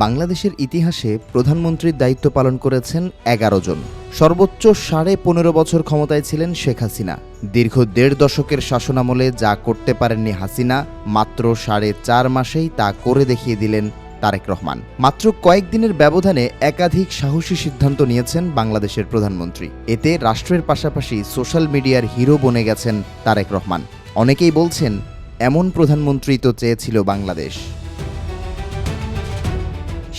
বাংলাদেশের ইতিহাসে প্রধানমন্ত্রীর দায়িত্ব পালন করেছেন ১১ জন। সর্বোচ্চ ১৫.৫ বছর ক্ষমতায় ছিলেন শেখ হাসিনা। দীর্ঘ ১.৫ দশকের শাসনামলে যা করতে পারেননি হাসিনা, মাত্র ৪.৫ মাসেই তা করে দেখিয়ে দিলেন তারেক রহমান। মাত্র কয়েকদিনের ব্যবধানে একাধিক সাহসী সিদ্ধান্ত নিয়েছেন বাংলাদেশের প্রধানমন্ত্রী। এতে রাষ্ট্রের পাশাপাশি সোশ্যাল মিডিয়ার হিরো বনে গেছেন তারেক রহমান। অনেকেই বলছেন, এমন প্রধানমন্ত্রী তো চেয়েছিল বাংলাদেশ।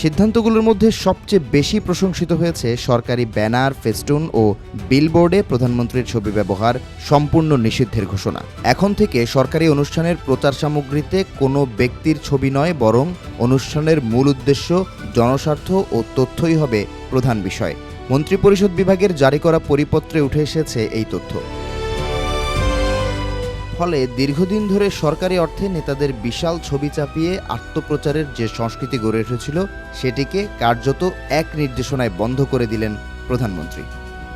সিদ্ধান্তগুলোর মধ্যে সবচেয়ে বেশি প্রশংসিত হয়েছে সরকারি ব্যানার, ফেস্টুন ও বিলবোর্ডে প্রধানমন্ত্রীর ছবি ব্যবহার সম্পূর্ণ নিষিদ্ধের ঘোষণা। এখন থেকে সরকারি অনুষ্ঠানের প্রচার সামগ্রীতে কোনো ব্যক্তির ছবি নয়, বরং অনুষ্ঠানের মূল উদ্দেশ্য, জনস্বার্থ ও তথ্যই হবে প্রধান বিষয়। মন্ত্রিপরিষদ বিভাগের জারি করা পরিপত্রে উঠে এসেছে এই তথ্য। ফলে দীর্ঘদিন ধরে সরকারি অর্থে নেতাদের বিশাল ছবি চাপিয়ে আত্মপ্রচারের যে সংস্কৃতি গড়ে উঠেছিল, সেটিকে কার্যত এক নির্দেশনায় বন্ধ করে দিলেন প্রধানমন্ত্রী।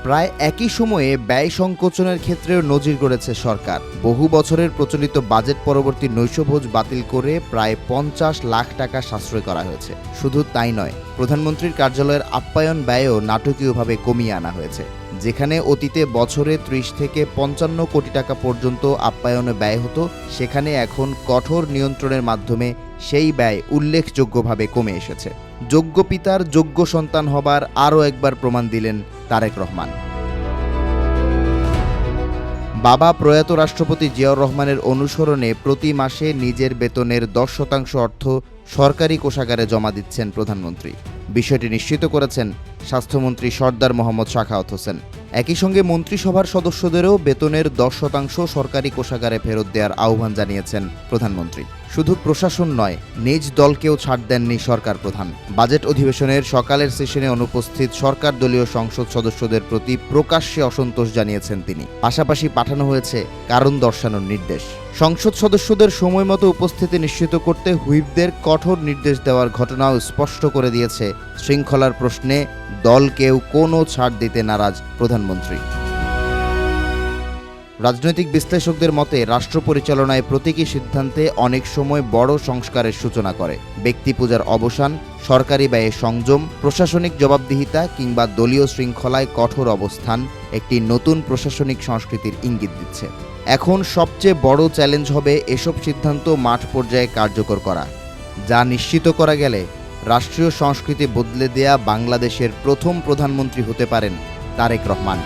প্রায় একই সময়ে ব্যয় সংকোচনের ক্ষেত্রেও নজির গড়েছে সরকার। বহু বছরের প্রচলিত বাজেট পরবর্তী নৈশভোজ বাতিল করে প্রায় ৫০ লাখ টাকা সাশ্রয় করা হয়েছে। শুধু তাই নয়, প্রধানমন্ত্রীর কার্যালয়ের আপ্যায়ন ব্যয়ও নাটকীয়ভাবে কমিয়ে আনা হয়েছে। যেখানে অতীতে বছরে ৩০ থেকে ৫৫ কোটি টাকা পর্যন্ত আপ্যায়নে ব্যয় হতো, সেখানে এখন কঠোর নিয়ন্ত্রণের মাধ্যমে সেই ব্যয় উল্লেখযোগ্যভাবে কমে এসেছে। যোগ্য পিতার যোগ্য সন্তান হবার আরও একবার প্রমাণ দিলেন তারেক রহমান। বাবা প্রয়াত রাষ্ট্রপতি জিয়াউর রহমানের অনুসরণে প্রতি মাসে নিজের বেতনের ১০% অর্থ সরকারি কোষাগারে জমা দিচ্ছেন প্রধানমন্ত্রী। বিষয়টি নিশ্চিত করেছেন স্বাস্থ্যমন্ত্রী সরদার মোহাম্মদ শাখাওয়াত হোসেন। একই সঙ্গে মন্ত্রিসভার সদস্যদেরও বেতনের ১০% সরকারি কোষাগারে ফেরত দেওয়ার আহ্বান জানিয়েছেন প্রধানমন্ত্রী। শুধু প্রশাসন নয়, নিজ দলকেও ছাড় দেননি সরকার প্রধান। বাজেট অধিবেশনের সকালের সেশনে অনুপস্থিত সরকার দলীয় সংসদ সদস্যদের প্রতি প্রকাশ্যে অসন্তোষ জানিয়েছেন তিনি। পাশাপাশি পাঠানো হয়েছে কারণ দর্শানোর নির্দেশ। সংসদ সদস্যদের সময়মতো উপস্থিতি নিশ্চিত করতে হুইপদের কঠোর নির্দেশ দেওয়ার ঘটনাও স্পষ্ট করে দিয়েছে শৃঙ্খলার প্রশ্নে দলকেও কোনো ছাড় দিতে নারাজ প্রধানমন্ত্রী। রাজনৈতিক বিশ্লেষকদের মতে, রাষ্ট্র পরিচালনায় প্রতীকী সিদ্ধান্তে অনেক সময় বড় সংস্কারের সূচনা করে। ব্যক্তি পূজার অবসান, সরকারি ব্যয়ে সংযম, প্রশাসনিক জবাবদিহিতা কিংবা দলীয় শৃঙ্খলায় কঠোর অবস্থান একটি নতুন প্রশাসনিক সংস্কৃতির ইঙ্গিত দিচ্ছে। এখন সবচেয়ে বড় চ্যালেঞ্জ হবে এসব সিদ্ধান্ত মাঠ পর্যায়ে কার্যকর করা। যা নিশ্চিত করা গেলে রাষ্ট্রীয় সংস্কৃতি বদলে দেয়া বাংলাদেশের প্রথম প্রধানমন্ত্রী হতে পারেন তারেক রহমান।